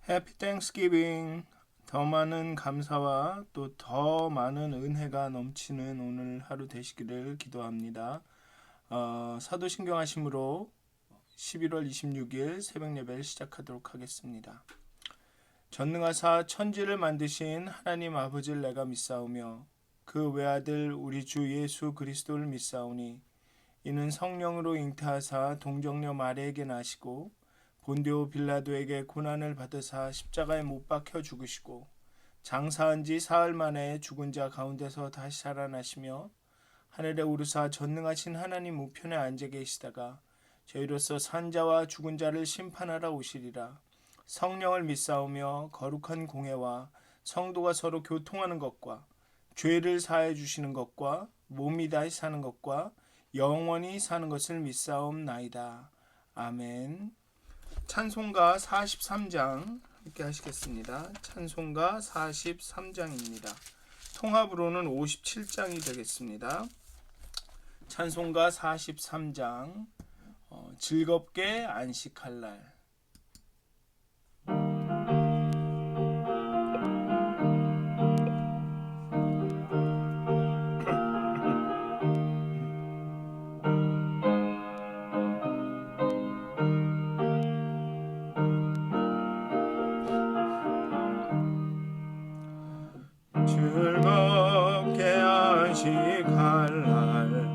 해피 땡스기빙. 더 많은 감사와 또 더 많은 은혜가 넘치는 오늘 하루 되시기를 기도합니다. 사도신경 하심으로 11월 26일 새벽 예배를 시작하도록 하겠습니다. 전능하사 천지를 만드신 하나님 아버지를 내가 믿사오며 그 외아들 우리 주 예수 그리스도를 믿사오니 이는 성령으로 잉태하사 동정녀 마리아에게 나시고 본디오 빌라도에게 고난을 받으사 십자가에 못 박혀 죽으시고 장사한 지 사흘 만에 죽은 자 가운데서 다시 살아나시며 하늘에 오르사 전능하신 하나님 우편에 앉아 계시다가 저희로서 산 자와 죽은 자를 심판하러 오시리라. 성령을 믿사오며 거룩한 공회와 성도가 서로 교통하는 것과 죄를 사해 주시는 것과 몸이 다시 사는 것과 영원히 사는 것을 믿사옵나이다. 아멘. 찬송가 43장 함께 하시겠습니다. 찬송가 43장입니다. 통합으로는 57장이 되겠습니다. 찬송가 43장 즐겁게 안식할 날. 즐겁게 안식할 날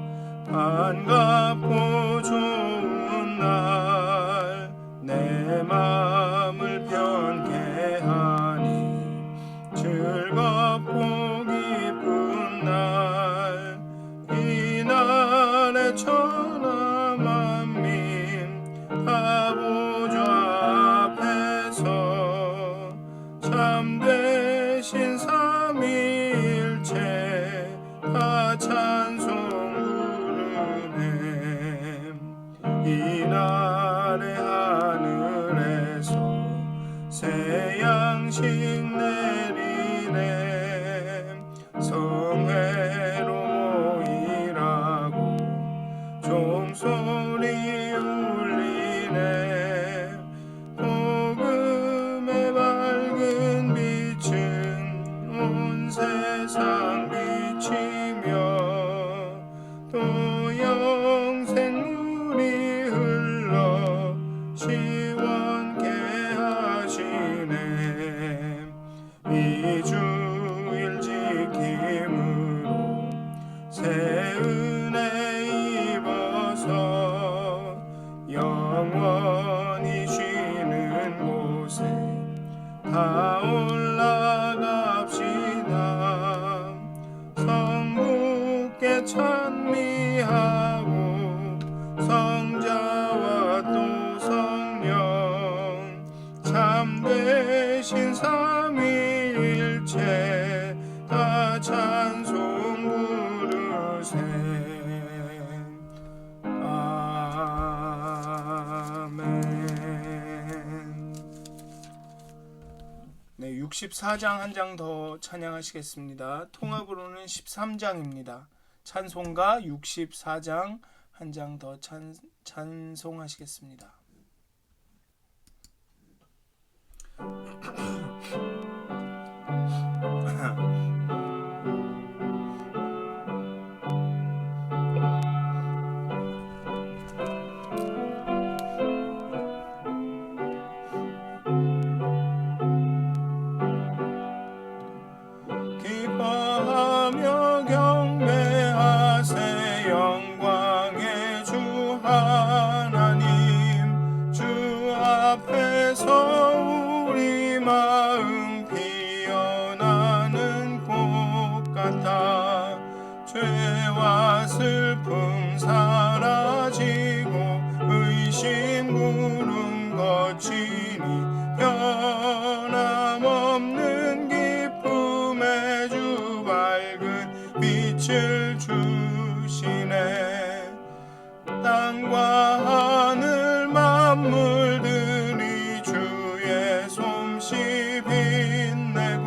반갑고 좋은 날 내 맘을 편케 하니 즐겁고 기쁜 날 이 날에 천하 만민 다 보좌 앞에서 참되신 삼위일체 다 찬송 부르네. 이 날에 하늘에서 새 양식 내리네. 성회로 모이라고 종소리 울리네. 복음의 밝은 빛은 온 세상 비치며 또 영생물이 흘러 시원케 하시네. 이 주일 지킴으로 새 은혜 입어서 영원히 쉬는 곳에 다 올라갑시다. 성부께 찬미하고 성자와 또 성령 참되신 삼위일체 다 찬송 부르세. 아멘. 네, 64장 한 장 더 찬양하시겠습니다. 통합으로는 13장입니다. 찬송가 64장 한 장 더 찬송하시겠습니다. 기뻐하며 경배하세 영광의 주 하나님. 주 앞에서 우리 마음 피어나는 꽃 같아. 죄와 슬픔 사라지고 의심 구름 거치니 변함없는 기쁨의 주 밝은 빛을 주시네. 땅과 하늘 만물들이 주의 솜씨 빛내고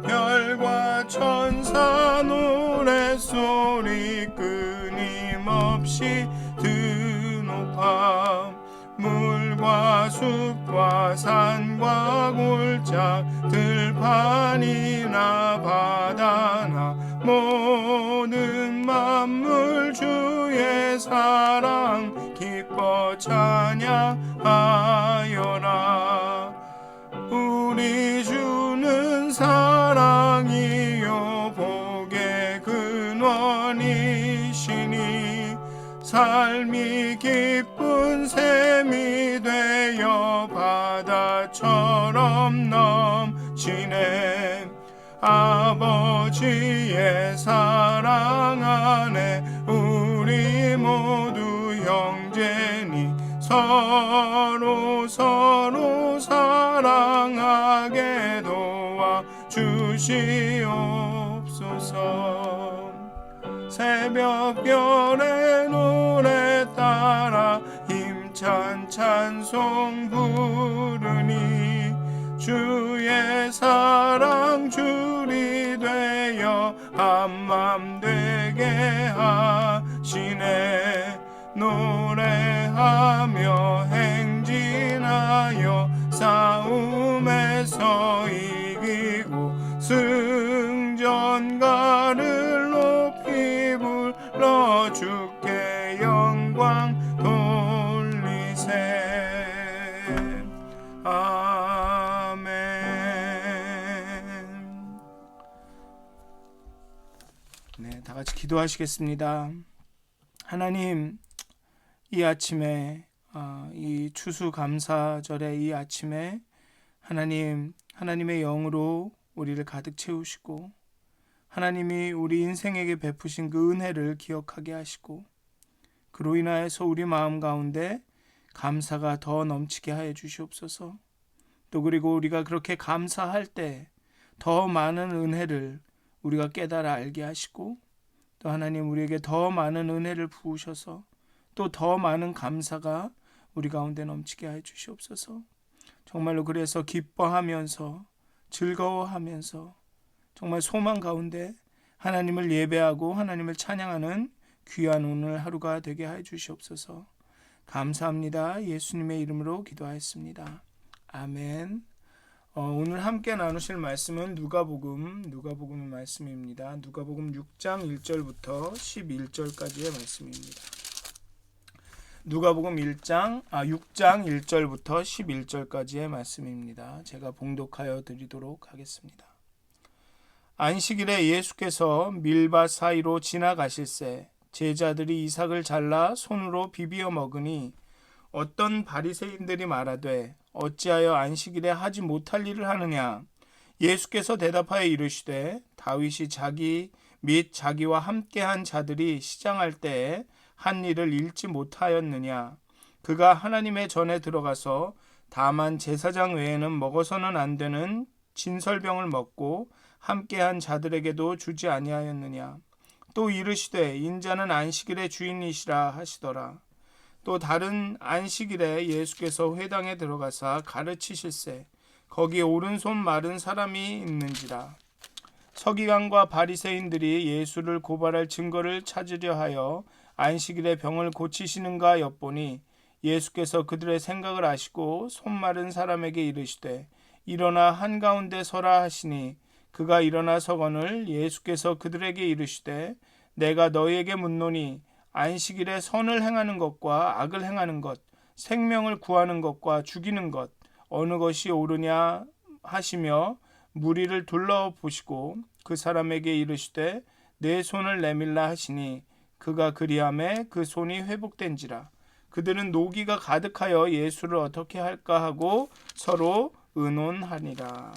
별과 천사 노랫소리 끊임없이 드높아. 물과 숲과 산과 골짜 들판이나 바다나 모든 만물 주의 사랑 기뻐 찬양하여라. 우리 주는 사랑이요 복의 근원이시니 삶이 기쁜 샘이 되어 바다처럼 넘치네. 아버지의 사랑 안에 우리 모두 형제니 서로 사랑하게 도와 주시옵소서. 새벽별의 노래 따라 힘찬 찬송 부르니 주의 사랑 줄이 되어 한맘 되게 하시네. 노래하며 행진하여 싸움에서 이기고 승전가를 높이 불러 주께 영광 돌리세. 아멘. 네, 다 같이 기도하시겠습니다. 하나님, 이 아침에 이 추수감사절의 이 아침에 하나님의 영으로 우리를 가득 채우시고 하나님이 우리 인생에게 베푸신 그 은혜를 기억하게 하시고 그로 인하여서 우리 마음 가운데 감사가 더 넘치게 하여 주시옵소서. 또 그리고 우리가 그렇게 감사할 때 더 많은 은혜를 우리가 깨달아 알게 하시고 또 하나님 우리에게 더 많은 은혜를 부으셔서 또 더 많은 감사가 우리 가운데 넘치게 하여 주시옵소서. 정말로 그래서 기뻐하면서 즐거워하면서 정말 소망 가운데 하나님을 예배하고 하나님을 찬양하는 귀한 오늘 하루가 되게 하여 주시옵소서. 감사합니다. 예수님의 이름으로 기도하였습니다. 아멘. 오늘 함께 나누실 말씀은 누가복음의 말씀입니다. 누가복음 6장 1절부터 11절까지의 말씀입니다. 누가복음 6장 1절부터 11절까지의 말씀입니다. 제가 봉독하여 드리도록 하겠습니다. 안식일에 예수께서 밀밭 사이로 지나가실새 제자들이 이삭을 잘라 손으로 비비어 먹으니 어떤 바리새인들이 말하되 어찌하여 안식일에 하지 못할 일을 하느냐. 예수께서 대답하여 이르시되 다윗이 자기 및 자기와 함께한 자들이 시장할 때에 한 일을 잃지 못하였느냐. 그가 하나님의 전에 들어가서 다만 제사장 외에는 먹어서는 안 되는 진설병을 먹고 함께한 자들에게도 주지 아니하였느냐. 또 이르시되 인자는 안식일의 주인이시라 하시더라. 또 다른 안식일에 예수께서 회당에 들어가사 가르치실새 거기 오른손 마른 사람이 있는지라. 서기관과 바리새인들이 예수를 고발할 증거를 찾으려 하여 안식일에 병을 고치시는가 엿보니 예수께서 그들의 생각을 아시고 손 마른 사람에게 이르시되 일어나 한가운데 서라 하시니 그가 일어나 서거늘 예수께서 그들에게 이르시되 내가 너희에게 묻노니 안식일에 선을 행하는 것과 악을 행하는 것, 생명을 구하는 것과 죽이는 것 어느 것이 옳으냐 하시며 무리를 둘러보시고 그 사람에게 이르시되 내 손을 내밀라 하시니 그가 그리하매 그 손이 회복된지라. 그들은 노기가 가득하여 예수를 어떻게 할까 하고 서로 의논하니라.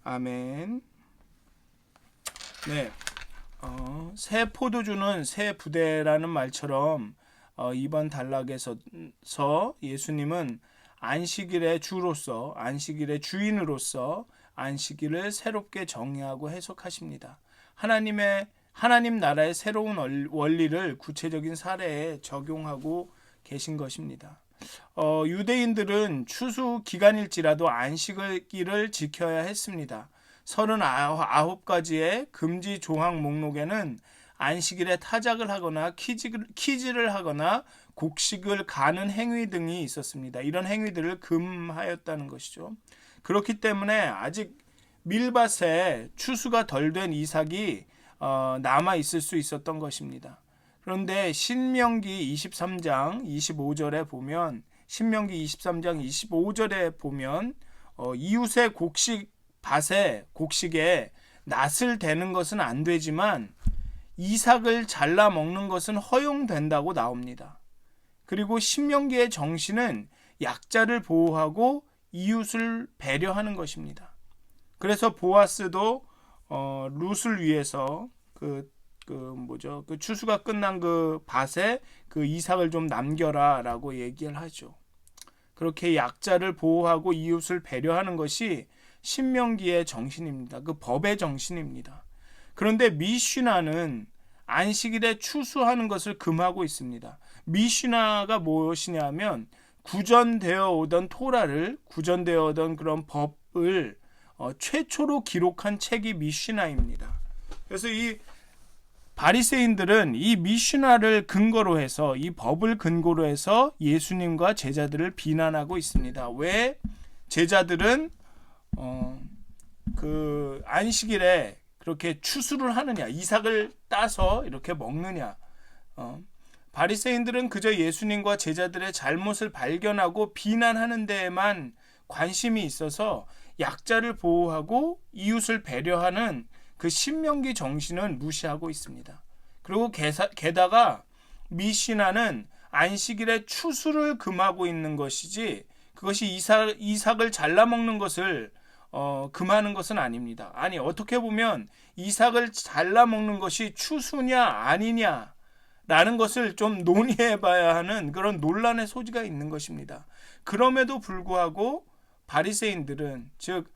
아멘. 네, 새 포도주는 새 부대라는 말처럼 이번 단락에서 예수님은 안식일의 주로서, 안식일의 주인으로서 안식일을 새롭게 정의하고 해석하십니다. 하나님 나라의 새로운 원리를 구체적인 사례에 적용하고 계신 것입니다. 유대인들은 추수 기간일지라도 안식일을 지켜야 했습니다. 39가지의 금지 조항 목록에는 안식일에 타작을 하거나 퀴즈를 하거나 곡식을 가는 행위 등이 있었습니다. 이런 행위들을 금하였다는 것이죠. 그렇기 때문에 아직 밀밭에 추수가 덜 된 이삭이 남아 있을 수 있었던 것입니다. 그런데 신명기 23장 25절에 보면 이웃의 곡식에 낫을 대는 것은 안 되지만 이삭을 잘라 먹는 것은 허용된다고 나옵니다. 그리고 신명기의 정신은 약자를 보호하고 이웃을 배려하는 것입니다. 그래서 보아스도 룻을 위해서 그 추수가 끝난 그 밭에 그 이삭을 좀 남겨라라고 얘기를 하죠. 그렇게 약자를 보호하고 이웃을 배려하는 것이 신명기의 정신입니다. 그 법의 정신입니다. 그런데 미슈나는 안식일에 추수하는 것을 금하고 있습니다. 미슈나가 무엇이냐면 구전되어 오던 구전되어 오던 그런 법을 최초로 기록한 책이 미슈나입니다. 그래서 이 바리새인들은 이 미슈나를 근거로 해서, 이 법을 근거로 해서 예수님과 제자들을 비난하고 있습니다. 왜 제자들은 그 안식일에 그렇게 추수를 하느냐, 이삭을 따서 이렇게 먹느냐. 바리새인들은 그저 예수님과 제자들의 잘못을 발견하고 비난하는 데에만 관심이 있어서 약자를 보호하고 이웃을 배려하는 그 신명기 정신은 무시하고 있습니다. 그리고 게다가 미시나는 안식일에 추수를 금하고 있는 것이지 그것이 이삭을 잘라 먹는 것을 금하는 것은 아닙니다. 아니, 어떻게 보면 이삭을 잘라 먹는 것이 추수냐 아니냐 라는 것을 좀 논의해 봐야 하는 그런 논란의 소지가 있는 것입니다. 그럼에도 불구하고 바리새인들은, 즉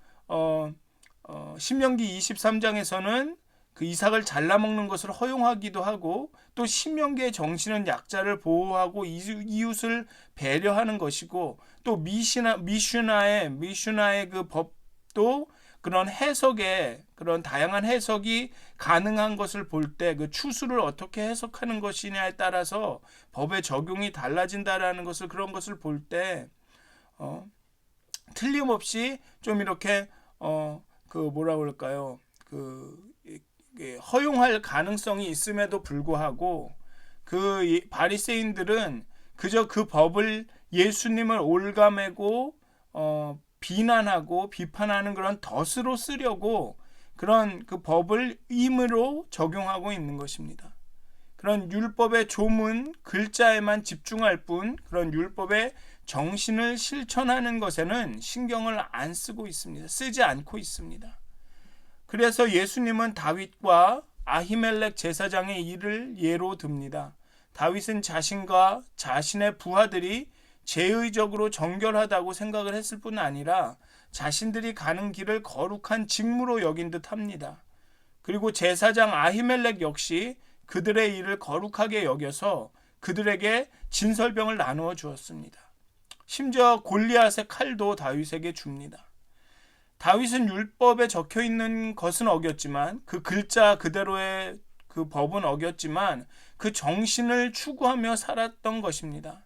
신명기 23장에서는 그 이삭을 잘라 먹는 것을 허용하기도 하고, 또 신명기의 정신은 약자를 보호하고 이웃을 배려하는 것이고, 또 미슈나의 그 법도 그런 그런 다양한 해석이 가능한 것을 볼 때 그 추수를 어떻게 해석하는 것이냐에 따라서 법의 적용이 달라진다라는 것을, 그런 것을 볼 때 틀림없이 좀 이렇게 허용할 가능성이 있음에도 불구하고 그 바리새인들은 그저 그 법을, 예수님을 올가매고 비난하고 비판하는 그런 덫으로 쓰려고 그런 그 법을 임의로 적용하고 있는 것입니다. 그런 율법의 조문, 글자에만 집중할 뿐 그런 율법의 정신을 실천하는 것에는 신경을 안 쓰고 있습니다. 쓰지 않고 있습니다. 그래서 예수님은 다윗과 아히멜렉 제사장의 일을 예로 듭니다. 다윗은 자신과 자신의 부하들이 제의적으로 정결하다고 생각을 했을 뿐 아니라 자신들이 가는 길을 거룩한 직무로 여긴 듯 합니다. 그리고 제사장 아히멜렉 역시 그들의 일을 거룩하게 여겨서 그들에게 진설병을 나누어 주었습니다. 심지어 골리앗의 칼도 다윗에게 줍니다. 다윗은 율법에 적혀 있는 것은 어겼지만, 그 글자 그대로의 그 법은 어겼지만 그 정신을 추구하며 살았던 것입니다.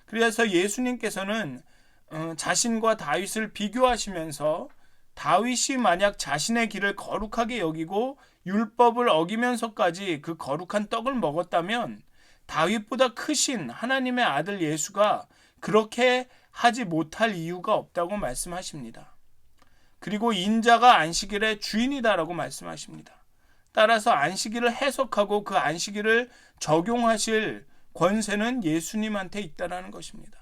그래서 예수님께서는 자신과 다윗을 비교하시면서 다윗이 만약 자신의 길을 거룩하게 여기고 율법을 어기면서까지 그 거룩한 떡을 먹었다면 다윗보다 크신 하나님의 아들 예수가 그렇게 하지 못할 이유가 없다고 말씀하십니다. 그리고 인자가 안식일의 주인이다라고 말씀하십니다. 따라서 안식일을 해석하고 그 안식일을 적용하실 권세는 예수님한테 있다라는 것입니다.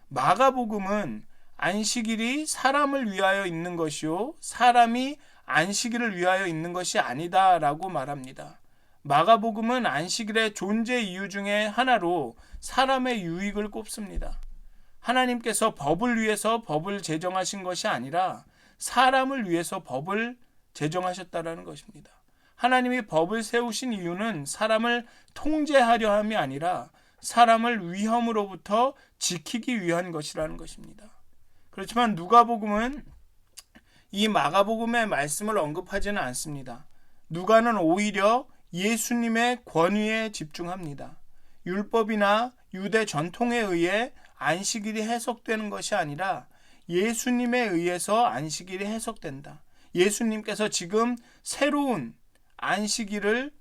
마가복음은 안식일이 사람을 위하여 있는 것이요 사람이 안식일을 위하여 있는 것이 아니다라고 말합니다. 마가복음은 안식일의 존재 이유 중에 하나로 사람의 유익을 꼽습니다. 하나님께서 법을 위해서 법을 제정하신 것이 아니라 사람을 위해서 법을 제정하셨다라는 것입니다. 하나님이 법을 세우신 이유는 사람을 통제하려 함이 아니라 사람을 위험으로부터 지키기 위한 것이라는 것입니다. 그렇지만 누가복음은 이 마가복음의 말씀을 언급하지는 않습니다. 누가는 오히려 예수님의 권위에 집중합니다. 율법이나 유대 전통에 의해 안식일이 해석되는 것이 아니라 예수님에 의해서 안식일이 해석된다. 예수님께서 지금 새로운 안식일을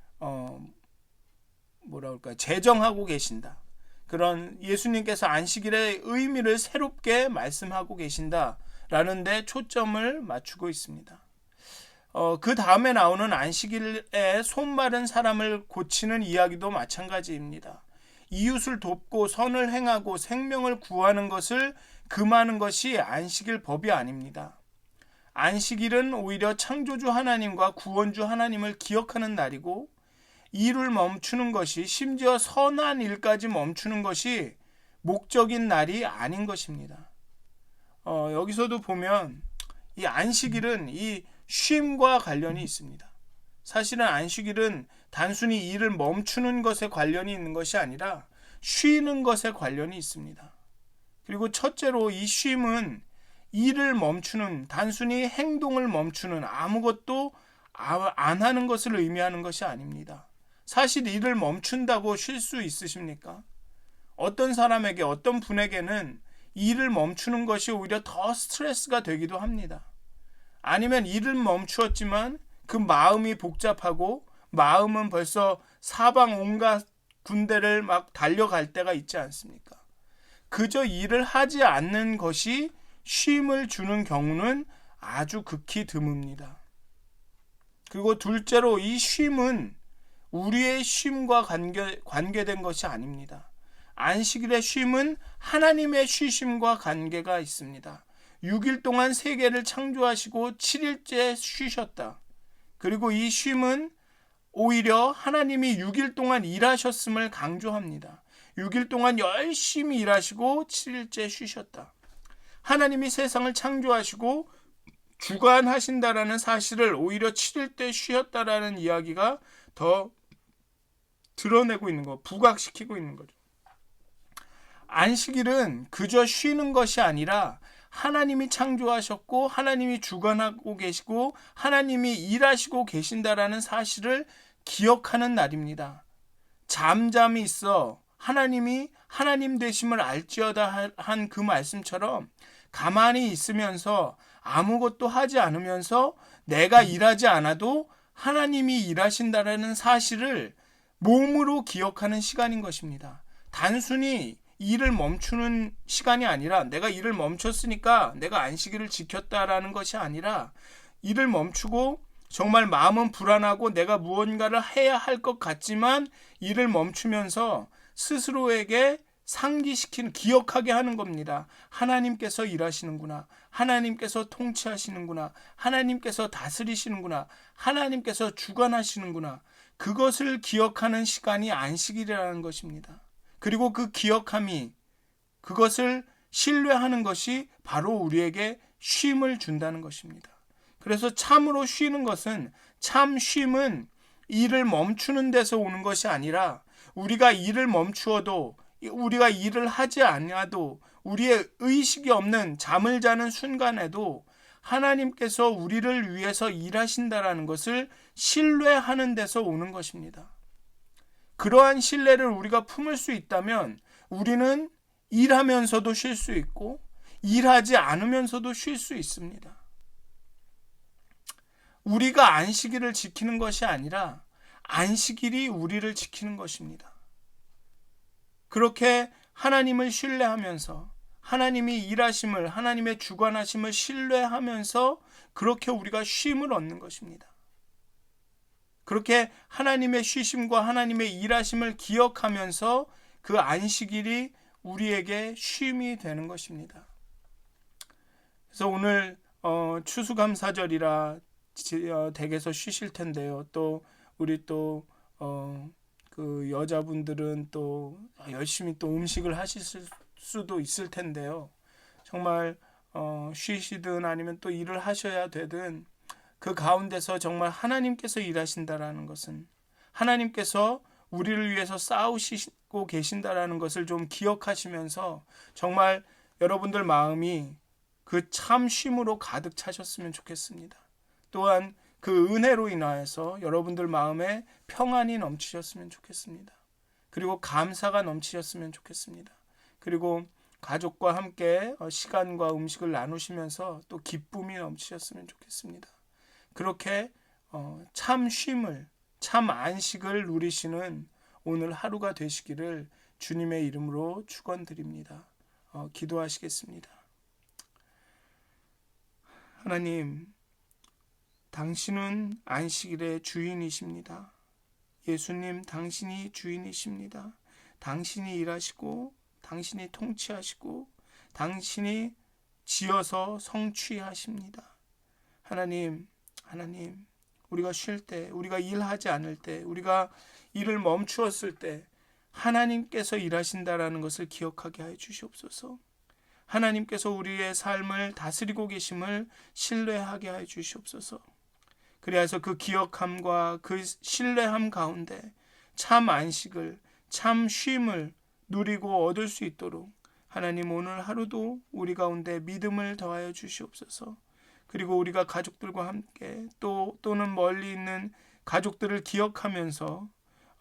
제정하고 계신다. 그런 예수님께서 안식일의 의미를 새롭게 말씀하고 계신다라는 데 초점을 맞추고 있습니다. 그 다음에 나오는 안식일에 손마른 사람을 고치는 이야기도 마찬가지입니다. 이웃을 돕고 선을 행하고 생명을 구하는 것을 금하는 것이 안식일 법이 아닙니다. 안식일은 오히려 창조주 하나님과 구원주 하나님을 기억하는 날이고, 일을 멈추는 것이, 심지어 선한 일까지 멈추는 것이 목적인 날이 아닌 것입니다. 여기서도 보면 이 안식일은 이 쉼과 관련이 있습니다. 사실은 안식일은 단순히 일을 멈추는 것에 관련이 있는 것이 아니라 쉬는 것에 관련이 있습니다. 그리고 첫째로 이 쉼은 일을 멈추는, 단순히 행동을 멈추는, 아무것도 안 하는 것을 의미하는 것이 아닙니다. 사실 일을 멈춘다고 쉴 수 있으십니까? 어떤 사람에게, 어떤 분에게는 일을 멈추는 것이 오히려 더 스트레스가 되기도 합니다. 아니면 일은 멈추었지만 그 마음이 복잡하고 마음은 벌써 사방 온갖 군대를 막 달려갈 때가 있지 않습니까? 그저 일을 하지 않는 것이 쉼을 주는 경우는 아주 극히 드뭅니다. 그리고 둘째로 이 쉼은 우리의 쉼과 관계된 것이 아닙니다. 안식일의 쉼은 하나님의 쉬심과 관계가 있습니다. 6일 동안 세계를 창조하시고 7일째 쉬셨다. 그리고 이 쉼은 오히려 하나님이 6일 동안 일하셨음을 강조합니다. 6일 동안 열심히 일하시고 7일째 쉬셨다. 하나님이 세상을 창조하시고 주관하신다라는 사실을 오히려 7일 때 쉬었다라는 이야기가 더 드러내고 있는 거, 부각시키고 있는 거죠. 안식일은 그저 쉬는 것이 아니라 하나님이 창조하셨고 하나님이 주관하고 계시고 하나님이 일하시고 계신다라는 사실을 기억하는 날입니다. 잠잠히 있어 하나님이 하나님 되심을 알지어다 한 그 말씀처럼 가만히 있으면서 아무것도 하지 않으면서 내가 일하지 않아도 하나님이 일하신다라는 사실을 몸으로 기억하는 시간인 것입니다. 단순히 일을 멈추는 시간이 아니라 내가 일을 멈췄으니까 내가 안식일을 지켰다라는 것이 아니라 일을 멈추고 정말 마음은 불안하고 내가 무언가를 해야 할 것 같지만 일을 멈추면서 스스로에게 상기시키는, 기억하게 하는 겁니다. 하나님께서 일하시는구나. 하나님께서 통치하시는구나. 하나님께서 다스리시는구나. 하나님께서 주관하시는구나. 그것을 기억하는 시간이 안식일이라는 것입니다. 그리고 그 기억함이, 그것을 신뢰하는 것이 바로 우리에게 쉼을 준다는 것입니다. 그래서 참으로 쉬는 것은, 참 쉼은 일을 멈추는 데서 오는 것이 아니라 우리가 일을 멈추어도, 우리가 일을 하지 않아도, 우리의 의식이 없는 잠을 자는 순간에도 하나님께서 우리를 위해서 일하신다라는 것을 신뢰하는 데서 오는 것입니다. 그러한 신뢰를 우리가 품을 수 있다면 우리는 일하면서도 쉴 수 있고 일하지 않으면서도 쉴 수 있습니다. 우리가 안식일을 지키는 것이 아니라 안식일이 우리를 지키는 것입니다. 그렇게 하나님을 신뢰하면서 하나님이 일하심을, 하나님의 주관하심을 신뢰하면서 그렇게 우리가 쉼을 얻는 것입니다. 그렇게 하나님의 쉬심과 하나님의 일하심을 기억하면서 그 안식일이 우리에게 쉼이 되는 것입니다. 그래서 오늘 추수감사절이라 댁에서 쉬실 텐데요. 또 우리 그 여자분들은 또 열심히 또 음식을 하실 수도 있을 텐데요. 정말 쉬시든 아니면 또 일을 하셔야 되든 그 가운데서 정말 하나님께서 일하신다라는 것은, 하나님께서 우리를 위해서 싸우시고 계신다라는 것을 좀 기억하시면서 정말 여러분들 마음이 그 참 쉼으로 가득 차셨으면 좋겠습니다. 또한 그 은혜로 인하여서 여러분들 마음에 평안이 넘치셨으면 좋겠습니다. 그리고 감사가 넘치셨으면 좋겠습니다. 그리고 가족과 함께 시간과 음식을 나누시면서 또 기쁨이 넘치셨으면 좋겠습니다. 그렇게 참 쉼을, 참 안식을 누리시는 오늘 하루가 되시기를 주님의 이름으로 축원드립니다. 기도하시겠습니다. 하나님, 당신은 안식일의 주인이십니다. 예수님, 당신이 주인이십니다. 당신이 일하시고 당신이 통치하시고 당신이 지어서 성취하십니다. 하나님, 우리가 쉴 때, 우리가 일하지 않을 때, 우리가 일을 멈추었을 때 하나님께서 일하신다라는 것을 기억하게 해 주시옵소서. 하나님께서 우리의 삶을 다스리고 계심을 신뢰하게 해 주시옵소서. 그래서 그 기억함과 그 신뢰함 가운데 참 안식을, 참 쉼을 누리고 얻을 수 있도록 하나님 오늘 하루도 우리 가운데 믿음을 더하여 주시옵소서. 그리고 우리가 가족들과 함께 또는 멀리 있는 가족들을 기억하면서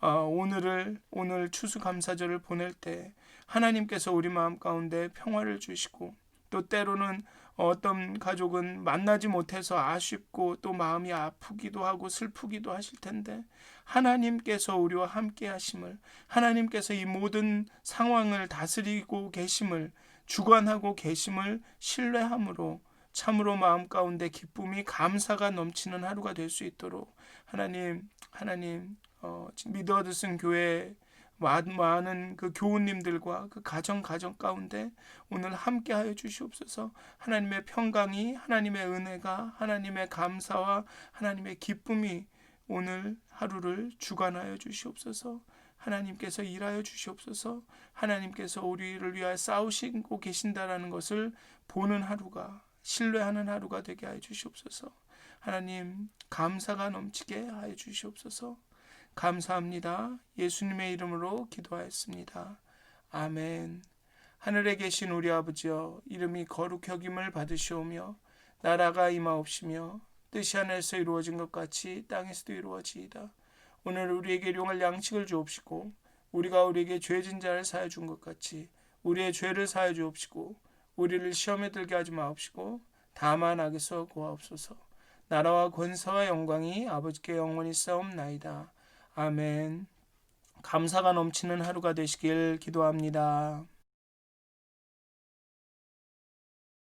오늘 추수감사절을 보낼 때 하나님께서 우리 마음 가운데 평화를 주시고 또 때로는 어떤 가족은 만나지 못해서 아쉽고 또 마음이 아프기도 하고 슬프기도 하실 텐데 하나님께서 우리와 함께 하심을, 하나님께서 이 모든 상황을 다스리고 계심을, 주관하고 계심을 신뢰함으로 참으로 마음 가운데 기쁨이 감사가 넘치는 하루가 될 수 있도록 하나님 미드워드슨 교회 많은 그 교우님들과 그 가정 가운데 오늘 함께하여 주시옵소서. 하나님의 평강이, 하나님의 은혜가, 하나님의 감사와 하나님의 기쁨이 오늘 하루를 주관하여 주시옵소서. 하나님께서 일하여 주시옵소서. 하나님께서 우리를 위하여 싸우시고 계신다라는 것을 보는 하루가, 신뢰하는 하루가 되게 하여 주시옵소서. 하나님, 감사가 넘치게 하여 주시옵소서. 감사합니다. 예수님의 이름으로 기도하였습니다. 아멘. 하늘에 계신 우리 아버지여, 이름이 거룩 여김을 받으시오며 나라가 임하옵시며 뜻이 하늘에서 이루어진 것 같이 땅에서도 이루어지이다. 오늘 우리에게 일용할 양식을 주옵시고 우리가 우리에게 죄진 자를 사하여 준 것 같이 우리의 죄를 사하여 주옵시고 우리를 시험에 들게 하지 마옵시고 다만 악에서 구하옵소서. 나라와 권세와 영광이 아버지께 영원히 싸움나이다. 아멘. 감사가 넘치는 하루가 되시길 기도합니다.